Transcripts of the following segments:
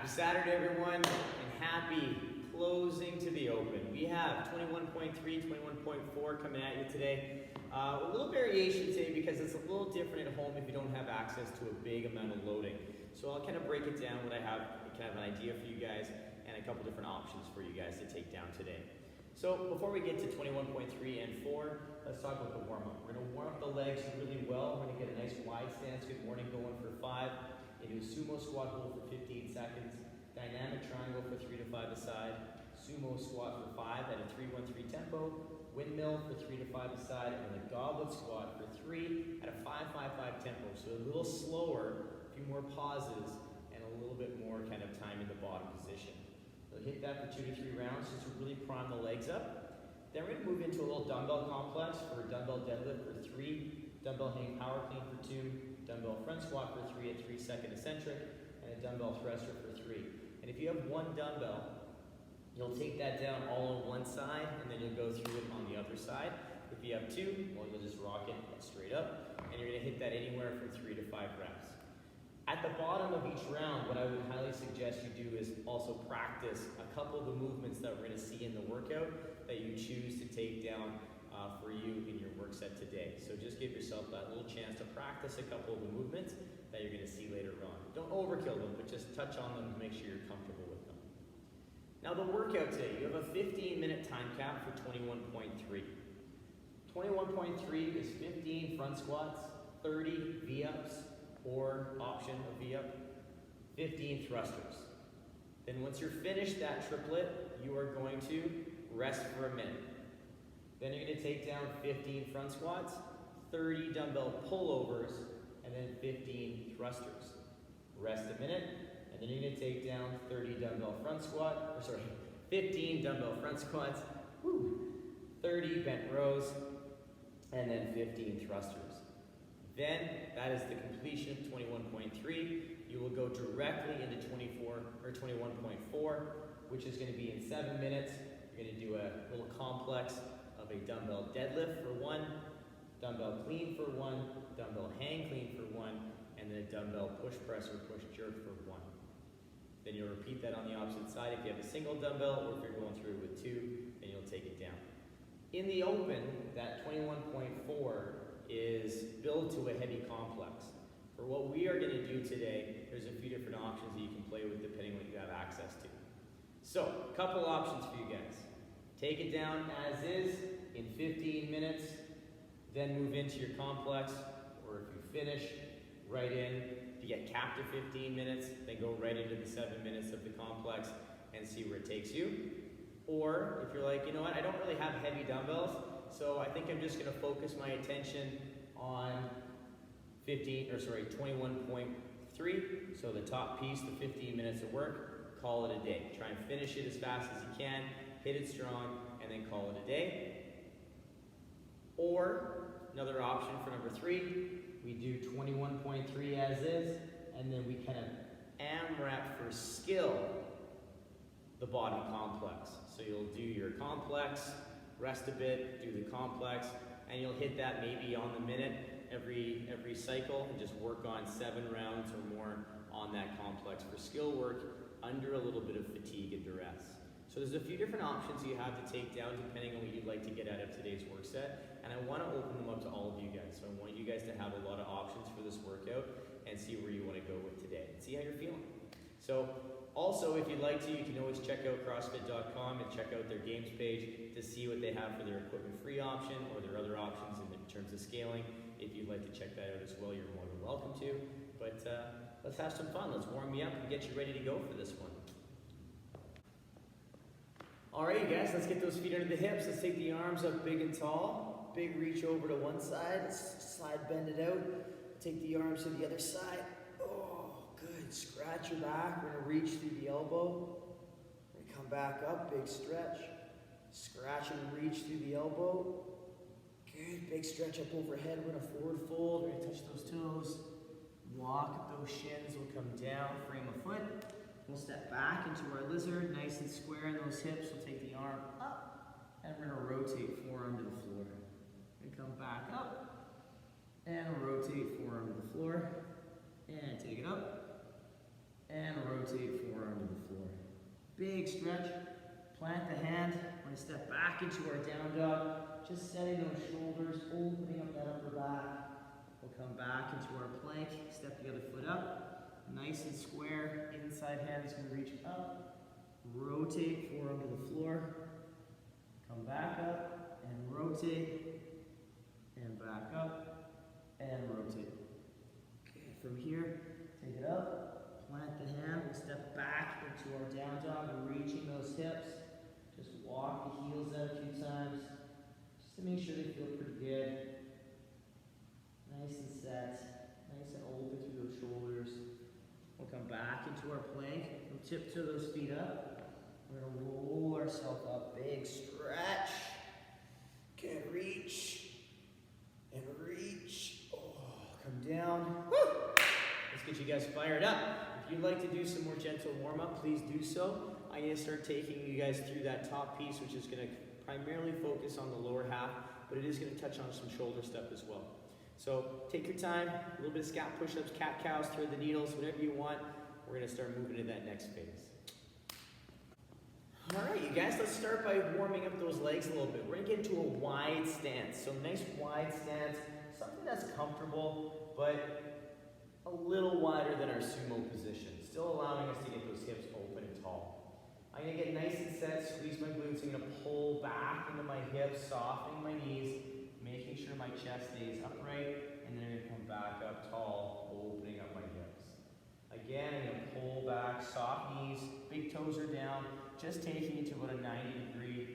Happy Saturday, everyone, and happy closing to the open. We have 21.3, 21.4 coming at you today. A little variation today because it's a little different at home if you don't have access to a big amount of loading. So I'll kind of break it down what I have, kind of an idea for you guys, and a couple different options for you guys to take down today. So before we get to 21.3 and 4, let's talk about the warm-up. We're going to warm up the legs really well. We're going to get a nice wide stance, good morning, going for 5. Into a Sumo Squat Hold for 15 seconds. Dynamic triangle for 3 to 5 aside. Sumo Squat for 5 at a 3-1-3 tempo. Windmill for 3 to 5 aside. And then a Goblet Squat for 3 at a 5-5-5 tempo. So a little slower, a few more pauses, and a little bit more kind of time in the bottom position. So hit that for 2 to 3 rounds just to really prime the legs up. Then we're going to move into a little dumbbell complex for a dumbbell deadlift for 3. Dumbbell hang power clean for 2. Dumbbell front squat for 3 at 3-second eccentric, and a dumbbell thruster for 3. And if you have one dumbbell, you'll take that down all on one side, and then you'll go through it on the other side. If you have 2, well, you'll just rock it straight up, and you're going to hit that anywhere from 3 to 5 reps. At the bottom of each round, what I would highly suggest you do is also practice a couple of the movements that we're going to see in the workout that you choose to take down for you in your work set today. So just give yourself that little chance to practice a couple of the movements that you're going to see later on. Don't overkill them, but just touch on them to make sure you're comfortable with them. Now the workout today, you have a 15-minute time cap for 21.3. 21.3 is 15 front squats, 30 V-ups, or option of V-up, 15 thrusters. Then once you're finished that triplet, you are going to rest for a minute. Then you're going to take down 15 front squats, 30 dumbbell pullovers, and then 15 thrusters. Rest a minute, and then you're going to take down 30 dumbbell front squat, 15 dumbbell front squats, 30 bent rows, and then 15 thrusters. Then, that is the completion of 21.3. You will go directly into 21.4, which is going to be in 7 minutes. You're going to do a little complex of a dumbbell deadlift for 1, dumbbell clean for 1, dumbbell hang clean for 1, and then a dumbbell push press or push jerk for 1. Then you'll repeat that on the opposite side if you have a single dumbbell, or if you're going through with 2, then you'll take it down. In the open, that 21.4 is build to a heavy complex. For what we are going to do today, there's a few different options that you can play with depending on what you have access to. So, a couple options for you guys. Take it down as is in 15 minutes, then move into your complex, or if you finish, right in. If you get capped to 15 minutes, then go right into the 7 minutes of the complex and see where it takes you. Or if you're like, you know what, I don't really have heavy dumbbells, so I think I'm just going to focus my attention on 21.3, so the top piece, the 15 minutes of work, call it a day. Try and finish it as fast as you can, hit it strong, and then call it a day. Or, another option for number 3, we do 21.3 as is, and then we kind of AMRAP for skill the bottom complex. So you'll do your complex, rest a bit, do the complex, and you'll hit that maybe on the minute every cycle, and just work on 7 rounds or more on that complex for skill work under a little bit of fatigue and duress. So there's a few different options you have to take down depending on what you'd like to get out of today's work set, and I want to open them up to all of you guys. So I want you guys to have a lot of options for this workout and see where you want to go with today and see how you're feeling. So also, if you'd like to, you can always check out CrossFit.com and check out their games page to see what they have for their equipment free option or their other options in terms of scaling. If you'd like to check that out as well, you're more than welcome to. But let's have some fun. Let's warm you up and get you ready to go for this one. Alright, you guys, let's get those feet under the hips. Let's take the arms up big and tall. Big reach over to one side. Let's slide, bend it out. Take the arms to the other side. Oh, good. Scratch your back. We're going to reach through the elbow. We're going to come back up. Big stretch. Scratch and reach through the elbow. Good. Big stretch up overhead. We're going to forward fold. We're going to touch those toes. Walk. Those shins will come down. Frame a foot. We'll step back into our lizard, nice and square in those hips. We'll take the arm up, and we're going to rotate forearm to the floor. And come back up, and rotate forearm to the floor, and take it up, and rotate forearm to Big stretch. Plant the hand. We're going to step back into our down dog. Just setting those shoulders, opening up that upper back. We'll come back into our plank. Step the other foot up. Nice and square. Inside hand is going to reach up. Rotate forearm to the floor. Come back up and rotate. And back up and rotate. Okay, from here, take it up. Plant the hand. We'll step back into our down dog, reaching those hips. Just walk the heels out a few times, just to make sure they feel pretty good. Nice and set, nice and open through those shoulders. We'll come back into our plank. We'll tiptoe those feet up. We're gonna roll ourselves up, big stretch. Can reach and reach. Oh, come down. Woo! Let's get you guys fired up. If you'd like to do some more gentle warm-up, please do so. I'm going to start taking you guys through that top piece, which is going to primarily focus on the lower half, but it is going to touch on some shoulder stuff as well. So take your time, a little bit of scalp push-ups, cat-cows, thread the needles, whatever you want. We're going to start moving to that next phase. All right, you guys, let's start by warming up those legs a little bit. We're going to get into a wide stance. So nice wide stance, something that's comfortable, but a little wider than our sumo position, still allowing us to get those hips open and tall. I'm going to get nice and set, squeeze my glutes. I'm going to pull back into my hips, softening my knees, making sure my chest stays upright, and then I'm going to come back up tall, opening up my hips. Again, I'm going to pull back, soft knees, big toes are down, just taking it to about a 90 degree,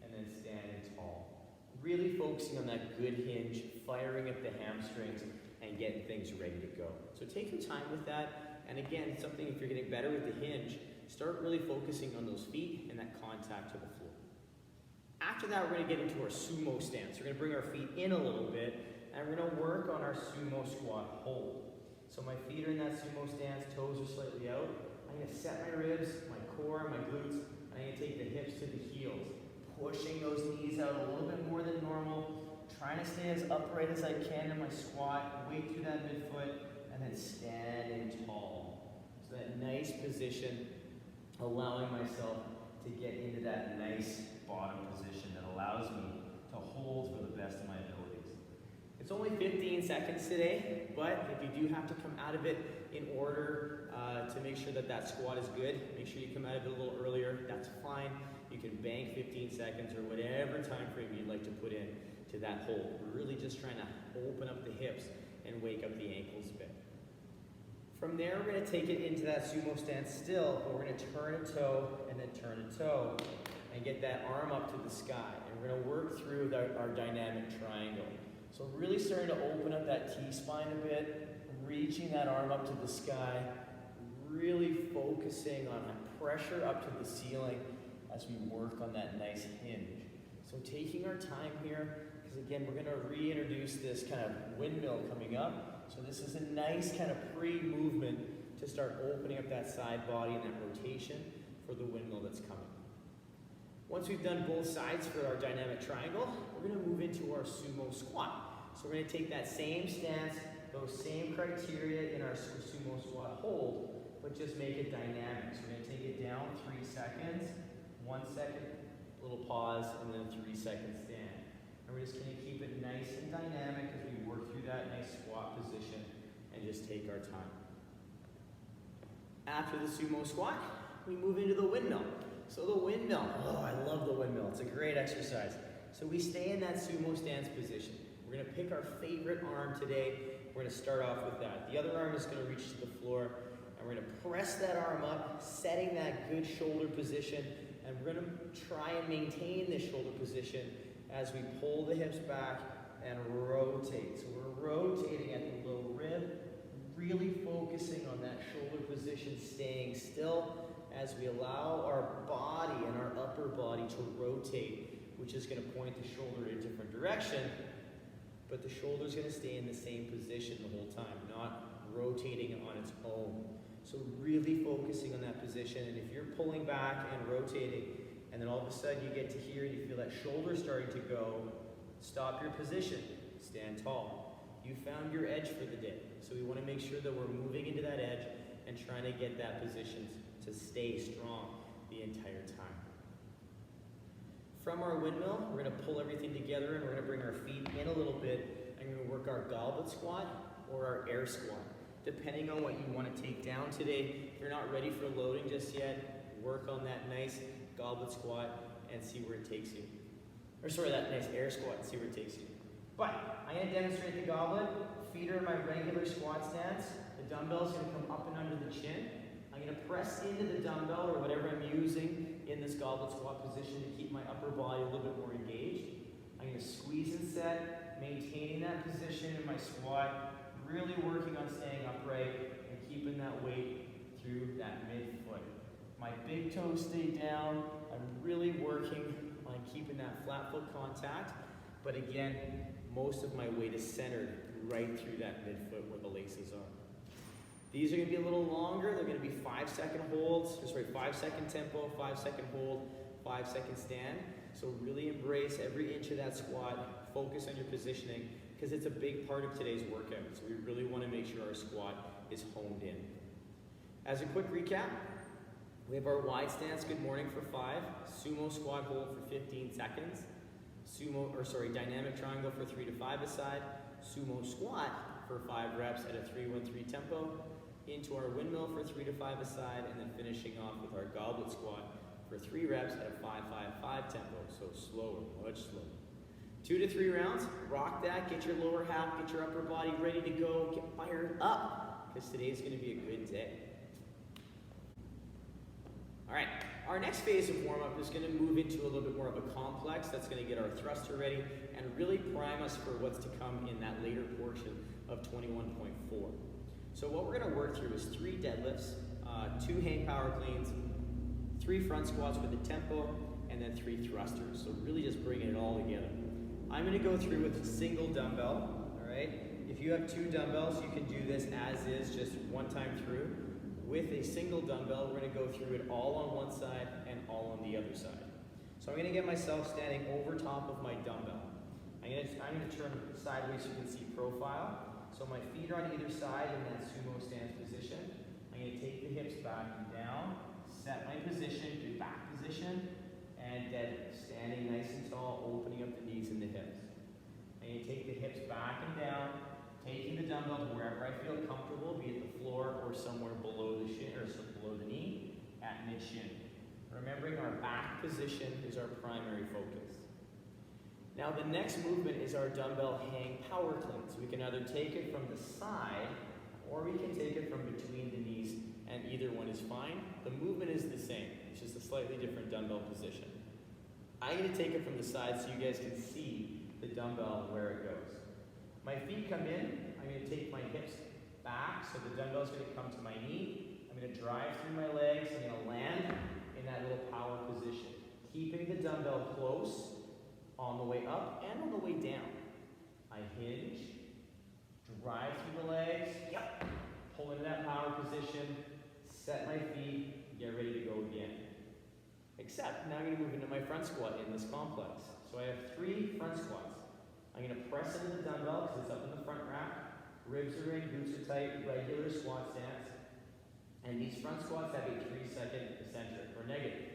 and then standing tall. Really focusing on that good hinge, firing up the hamstrings, and getting things ready to go. So take your time with that, and again, something if you're getting better with the hinge, start really focusing on those feet and that contact to the floor. After that, we're going to get into our sumo stance. We're going to bring our feet in a little bit, and we're going to work on our Sumo Squat Hold. So my feet are in that sumo stance, toes are slightly out. I'm going to set my ribs, my core, my glutes, and I'm going to take the hips to the heels, pushing those knees out a little bit more than normal, trying to stay as upright as I can in my squat, weight through that midfoot, and then standing tall. So that nice position, allowing myself to get into that nice bottom position that allows me to hold for the best of my abilities. It's only 15 seconds today, but if you do have to come out of it in order to make sure that that squat is good, make sure you come out of it a little earlier, that's fine. You can bank 15 seconds or whatever time frame you'd like to put in to that hold. We're really just trying to open up the hips and wake up the ankles a bit. From there, we're going to take it into that sumo stance still, but we're going to turn a toe and then turn a toe and get that arm up to the sky. And we're going to work through our dynamic triangle. So really starting to open up that T-spine a bit, reaching that arm up to the sky, really focusing on pressure up to the ceiling as we work on that nice hinge. So taking our time here, because again, we're going to reintroduce this kind of windmill coming up. So this is a nice kind of pre-movement to start opening up that side body and that rotation for the windmill that's coming. Once we've done both sides for our dynamic triangle, we're going to move into our sumo squat. So we're going to take that same stance, those same criteria in our sumo squat hold, but just make it dynamic. So we're going to take it down 3 seconds, 1 second, little pause, and then 3 second stand. And we're just going to keep it nice and dynamic as we work through that nice squat position and just take our time. After the sumo squat, we move into the windmill. So the windmill, oh, I love the windmill. It's a great exercise. So we stay in that sumo stance position. We're going to pick our favorite arm today. We're going to start off with that. The other arm is going to reach to the floor, and we're going to press that arm up, setting that good shoulder position, and we're going to try and maintain this shoulder position as we pull the hips back and rotate. So we're rotating at the low rib, really focusing on that shoulder position, staying still as we allow our body and our upper body to rotate, which is going to point the shoulder in a different direction, but the shoulder is going to stay in the same position the whole time, not rotating on its own. So really focusing on that position, and if you're pulling back and rotating, and then all of a sudden you get to here and you feel that shoulder starting to go, stop your position, stand tall. You found your edge for the day. So we want to make sure that we're moving into that edge and trying to get that position to stay strong. the entire time. From our windmill, we're going to pull everything together and we're going to bring our feet in a little bit. I'm going to work our goblet squat or our air squat, depending on what you want to take down today. If you're not ready for loading just yet, work on that nice goblet squat and see where it takes you. Or sorry, that nice air squat and see where it takes you. But I'm going to demonstrate the goblet. Feet are in my regular squat stance. The dumbbell's going to come up and under the chin. I'm going to press into the dumbbell or whatever I'm using in this goblet squat position to keep my upper body a little bit more engaged. I'm going to squeeze and set, maintaining that position in my squat, really working on staying upright and keeping that weight through that midfoot. My big toes stay down. I'm really working on keeping that flat foot contact, but again, most of my weight is centered right through that midfoot where the laces are. These are going to be a little longer. They're going to be 5-second holds, 5-second tempo, 5-second hold, 5-second stand. So really embrace every inch of that squat. Focus on your positioning because it's a big part of today's workout. So we really want to make sure our squat is honed in. As a quick recap, we have our wide stance, good morning for 5, Sumo Squat Hold for 15 seconds, dynamic triangle for 3 to 5 aside, Sumo Squat for 5 reps at a 3-1-3 tempo, into our windmill for 3 to 5 aside, and then finishing off with our goblet squat for 3 reps at a 5-5-5 tempo, so slower, much slower. 2 to 3 rounds, rock that, get your lower half, get your upper body ready to go, get fired up, because today's going to be a good day. All right, our next phase of warm-up is going to move into a little bit more of a complex. That's going to get our thruster ready and really prime us for what's to come in that later portion of 21.4. So what we're going to work through is 3 deadlifts, 2 hang power cleans, 3 front squats with a tempo, and then 3 thrusters. So really just bringing it all together. I'm going to go through with a single dumbbell, all right? If you have 2 dumbbells, you can do this as is, just one time through. With a single dumbbell, we're going to go through it all on one side and all on the other side. So I'm going to get myself standing over top of my dumbbell. I'm going to turn sideways so you can see profile. So my feet are on either side in that Sumo Stance position. I'm going to take the hips back and down, set my position, good back position, and deadlift. Standing nice and tall, opening up the knees and the hips. I'm going to take the hips back and down, taking the dumbbell to wherever I feel comfortable, be it the floor or somewhere below the shin or below the knee at mid-shin. Remembering our back position is our primary focus. Now the next movement is our dumbbell hang power clean. So we can either take it from the side or we can take it from between the knees, and either one is fine. The movement is the same, it's just a slightly different dumbbell position. I'm going to take it from the side so you guys can see the dumbbell and where it goes. My feet come in, I'm going to take my hips back, so the dumbbell is going to come to my knee. I'm going to drive through my legs, I'm going to land in that little power position. Keeping the dumbbell close on the way up and on the way down. I hinge, drive through the legs, pull into that power position, set my feet, get ready to go again. Except, now I'm going to move into my front squat in this complex. So I have 3 front squats. I'm going to press into the dumbbell because it's up in the front rack. Ribs are in, glutes are tight, regular squat stance. And these front squats have a 3-second eccentric or negative.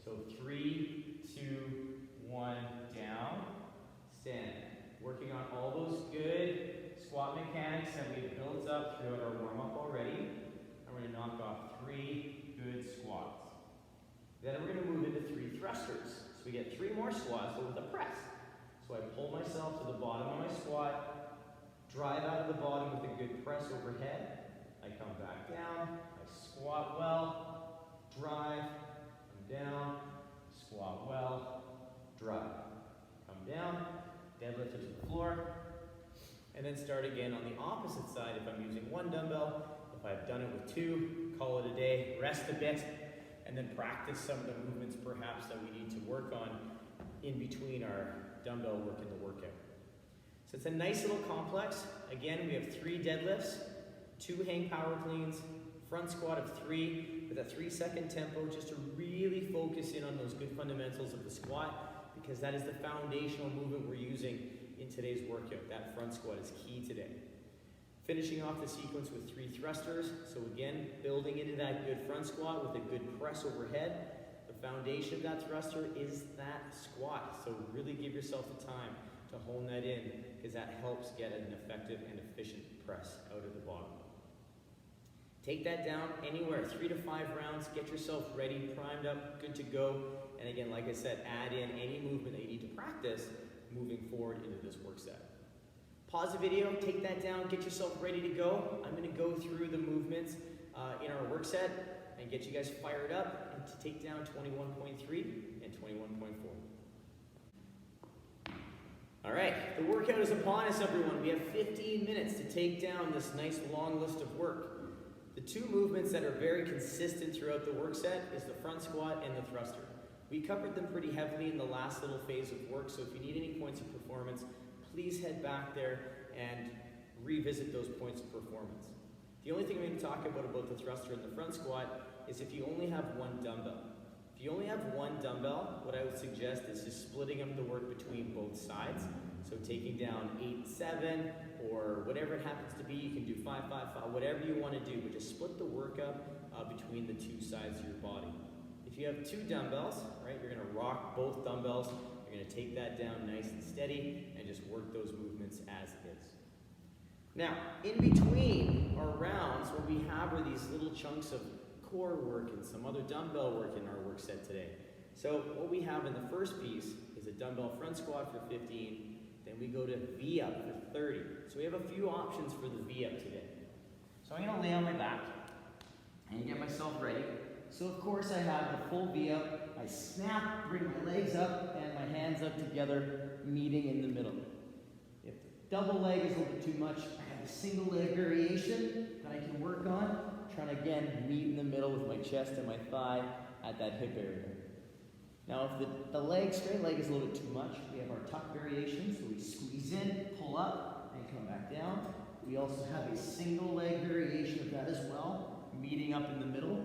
So 3, 2, 1, down, stand. Working on all those good squat mechanics that we've built up throughout our warm-up already. And we're going to knock off 3 good squats. Then we're going to move into 3 thrusters. So we get 3 more squats, but with a press. So I pull myself to the bottom of my squat, drive out of the bottom with a good press overhead. I come back down, I squat well, drive, come down, squat well, drive. Come down, deadlift it to the floor, and then start again on the opposite side if I'm using 1 dumbbell. If I've done it with 2, call it a day, rest a bit, and then practice some of the movements perhaps that we need to work on in between our dumbbell work in the workout. So it's a nice little complex. Again, we have 3 deadlifts, 2 hang power cleans, front squat of 3 with a 3-second tempo, just to really focus in on those good fundamentals of the squat, because that is the foundational movement we're using in today's workout. That front squat is key today. Finishing off the sequence with 3 thrusters. So again, building into that good front squat with a good press overhead. foundation of that thruster is that squat. So really give yourself the time to hone that in, because that helps get an effective and efficient press out of the bottom. Take that down anywhere, 3 to 5 rounds, get yourself ready, primed up, good to go. And again, like I said, add in any movement that you need to practice moving forward into this work set. Pause the video, take that down, get yourself ready to go. I'm gonna go through the movements in our work set and get you guys fired up and to take down 21.3 and 21.4. All right, the workout is upon us, everyone. We have 15 minutes to take down this nice long list of work. The two movements that are very consistent throughout the work set is the front squat and the thruster. We covered them pretty heavily in the last little phase of work, so if you need any points of performance, please head back there and revisit those points of performance. The only thing I'm going to talk about the thruster and the front squat is if you only have one dumbbell. If you only have one dumbbell, what I would suggest is just splitting up the work between both sides. So taking down 8, 7, or whatever it happens to be. You can do 5, 5, 5, whatever you want to do, but just split the work up between the two sides of your body. If you have 2 dumbbells, right, you're going to rock both dumbbells. You're going to take that down nice and steady and just work those movements as is. Now, in between our rounds, what we have are these little chunks of core work and some other dumbbell work in our work set today. So what we have in the first piece is a dumbbell front squat for 15, then we go to V-up for 30. So we have a few options for the V-up today. So I'm gonna lay on my back and get myself ready. So of course I have the full V-up, I snap, bring my legs up and my hands up together, meeting in the middle. If double leg is a little bit too much, I have a single leg variation that I can work on, trying to again meet in the middle with my chest and my thigh at that hip area. Now if the leg, straight leg is a little bit too much, we have our tuck variation, so we squeeze in, pull up, and come back down. We also have a single leg variation of that as well, meeting up in the middle.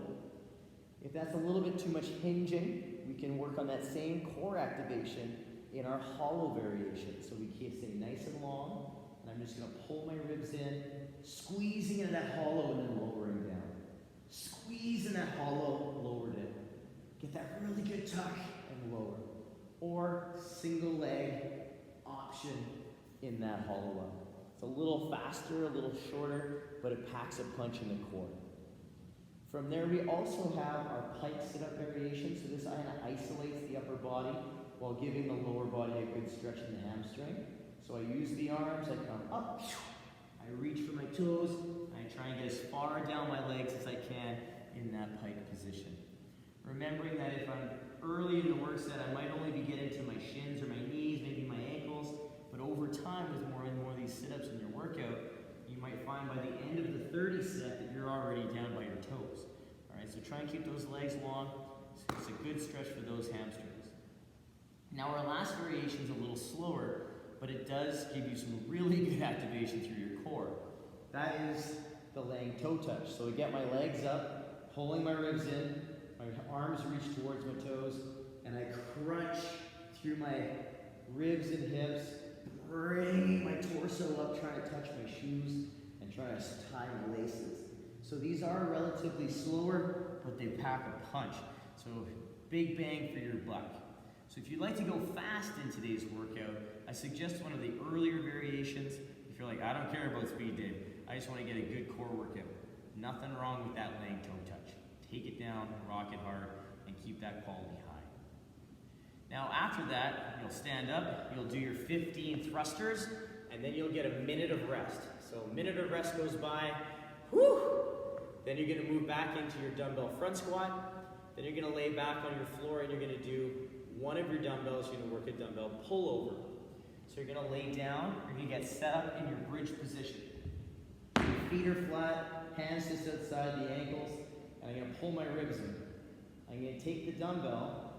If that's a little bit too much hinging, we can work on that same core activation in our hollow variation. So we can stay nice and long, and I'm just gonna pull my ribs in, squeezing into that hollow and then lowering down. Squeeze in that hollow, lowered in. Get that really good tuck and lower. Or single leg option in that hollow up. It's a little faster, a little shorter, but it packs a punch in the core. From there, we also have our pike sit-up variation. So this kind of isolates the upper body while giving the lower body a good stretch in the hamstring. So I use the arms, I come up, I reach for my toes, I try and get as far down my legs as I can in that pike position. Remembering that if I'm early in the work set, I might only be getting to my shins or my knees, maybe my ankles, but over time with more and more of these sit-ups in your workout, you might find by the end of the 30 set that you're already down by your toes. All right, so try and keep those legs long. So it's a good stretch for those hamstrings. Now our last variation is a little slower, but it does give you some really good activation through your core. That is the laying toe touch. So I get my legs up, pulling my ribs in, my arms reach towards my toes, and I crunch through my ribs and hips, bringing my torso up, trying to touch my shoes, and trying to tie my laces. So these are relatively slower, but they pack a punch. So big bang for your buck. So if you'd like to go fast in today's workout, I suggest one of the earlier variations. If you're like, I don't care about speed, Dave, I just want to get a good core workout. Nothing wrong with that laying toe touch. Take it down, rock it hard, and keep that quality high. Now after that, you'll stand up, you'll do your 15 thrusters, and then you'll get a minute of rest. So a minute of rest goes by, whew! Then you're gonna move back into your dumbbell front squat, then you're gonna lay back on your floor and you're gonna do one of your dumbbells, you're gonna work a dumbbell pull over. So you're gonna lay down, you're gonna get set up in your bridge position. Your feet are flat, hands just outside the ankles, and I'm gonna pull my ribs in. I'm gonna take the dumbbell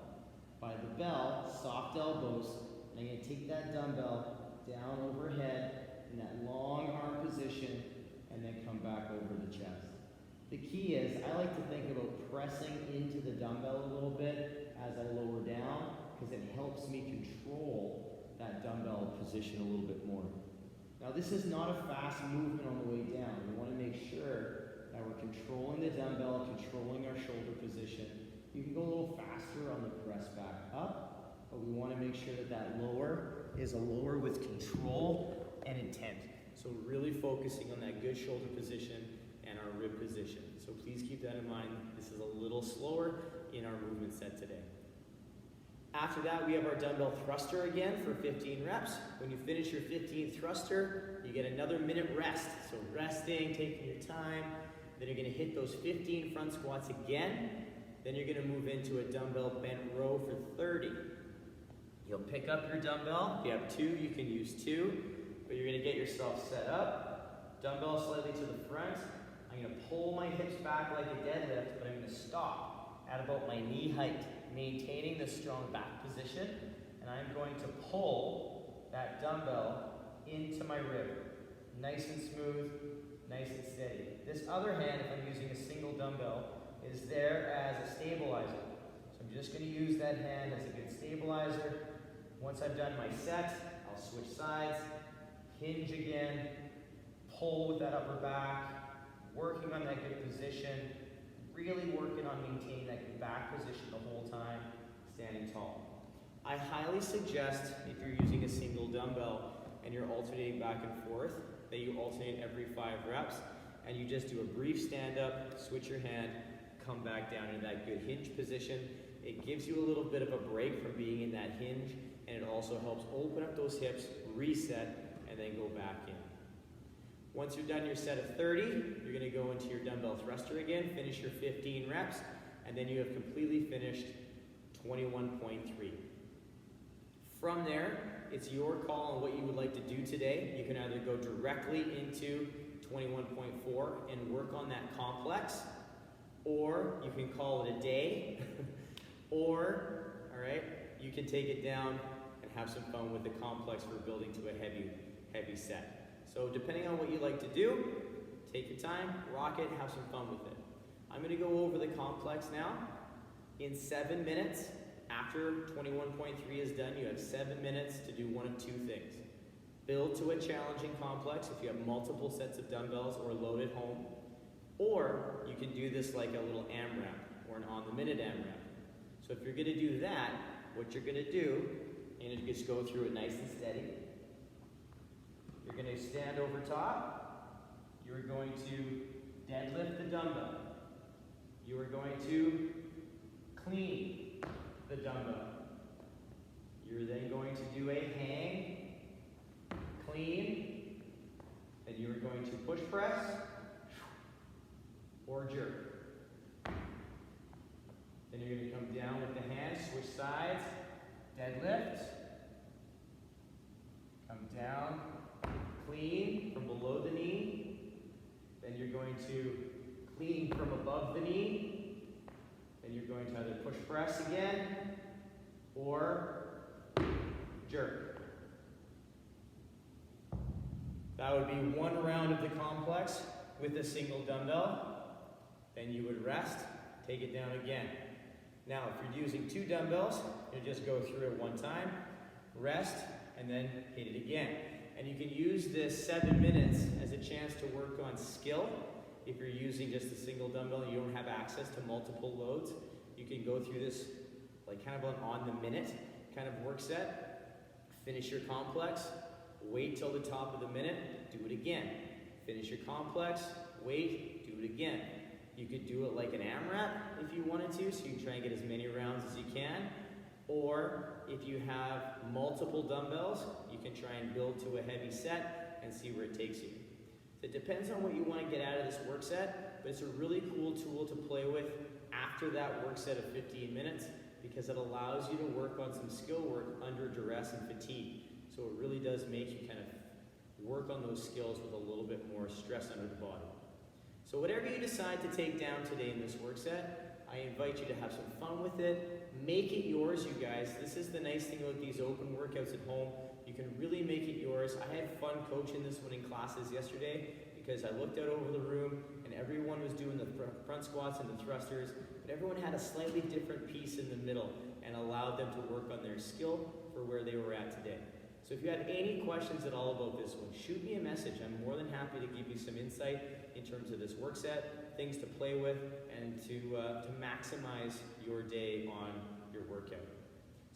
by the bell, soft elbows, and I'm gonna take that dumbbell down overhead in that long arm position, and then come back over the chest. The key is, I like to think about pressing into the dumbbell a little bit as I lower down, because it helps me control that dumbbell position a little bit more. Now this is not a fast movement on the way down. We want to make sure that we're controlling the dumbbell, controlling our shoulder position. You can go a little faster on the press back up, but we want to make sure that that lower is a lower with control and intent. So really focusing on that good shoulder position and our rib position. So please keep that in mind. This is a little slower in our movement set today. After that, we have our dumbbell thruster again for 15 reps. When you finish your 15th thruster, you get another minute rest. So resting, taking your time. Then you're gonna hit those 15 front squats again. Then you're gonna move into a dumbbell bent row for 30. You'll pick up your dumbbell. If you have two, you can use two. But you're gonna get yourself set up. Dumbbell slightly to the front. I'm gonna pull my hips back like a deadlift, but I'm gonna stop at about my knee height, maintaining the strong back position. And I'm going to pull that dumbbell into my rib. Nice and smooth, nice and steady. This other hand, if I'm using a single dumbbell, is there as a stabilizer. So I'm just gonna use that hand as a good stabilizer. Once I've done my set, I'll switch sides, hinge again, pull with that upper back, working on that good position, really working on maintaining that good back position the whole time, standing tall. I highly suggest, if you're using a single dumbbell and you're alternating back and forth, that you alternate every 5 reps, and you just do a brief stand up, switch your hand, come back down into that good hinge position. It gives you a little bit of a break from being in that hinge, and it also helps open up those hips, reset, and then go back in. Once you're done your set of 30, you're gonna go into your dumbbell thruster again, finish your 15 reps, and then you have completely finished 21.3. From there, it's your call on what you would like to do today. You can either go directly into 21.4 and work on that complex, or you can call it a day, or, all right, you can take it down and have some fun with the complex for building to a heavy set. So depending on what you like to do, take your time, rock it, have some fun with it. I'm gonna go over the complex now. In 7 minutes, after 21.3 is done, you have 7 minutes to do one of two things. Build to a challenging complex if you have multiple sets of dumbbells or load at home, or you can do this like a little AMRAP or an on-the-minute AMRAP. So if you're gonna do that, what you're gonna do, and just go through it nice and steady. You're gonna stand over top. You're going to deadlift the dumbbell. You are going to clean the dumbbell. You're then going to do a hang, clean, then you are going to push press or jerk. Then you're going to come down with the hands, switch sides, deadlift, come down, clean from below the knee, then you're going to clean from above the knee, then you're going to either push press again or jerk. That would be one round of the complex with a single dumbbell. Then you would rest, take it down again. Now, if you're using 2 dumbbells, you just go through it one time, rest, and then hit it again. And you can use this 7 minutes as a chance to work on skill. If you're using just a single dumbbell and you don't have access to multiple loads, you can go through this like kind of an on-the-minute kind of work set. Finish your complex, wait till the top of the minute, do it again. Finish your complex, wait, do it again. You could do it like an AMRAP if you wanted to, so you can try and get as many rounds as you can. Or if you have multiple dumbbells, you can try and build to a heavy set and see where it takes you. So it depends on what you want to get out of this work set, but it's a really cool tool to play with after that work set of 15 minutes because it allows you to work on some skill work under duress and fatigue. So it really does make you kind of work on those skills with a little bit more stress under the body. So whatever you decide to take down today in this work set, I invite you to have some fun with it. Make it yours, you guys. This is the nice thing about these open workouts at home. You can really make it yours. I had fun coaching this one in classes yesterday because I looked out over the room and everyone was doing the front squats and the thrusters, but everyone had a slightly different piece in the middle and allowed them to work on their skill for where they were at today. So if you have any questions at all about this one, shoot me a message. I'm more than happy to give you some insight in terms of this work set, things to play with, and to maximize your day on your workout.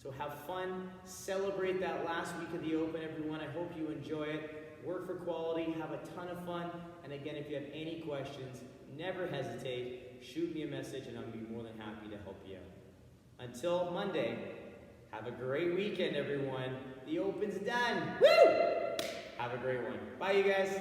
So have fun, celebrate that last week of the Open, everyone. I hope you enjoy it. Work for quality, have a ton of fun, and again, if you have any questions, never hesitate, shoot me a message, and I'll be more than happy to help you out. Until Monday, have a great weekend, everyone. The Open's done. Woo! Have a great one. Bye, you guys.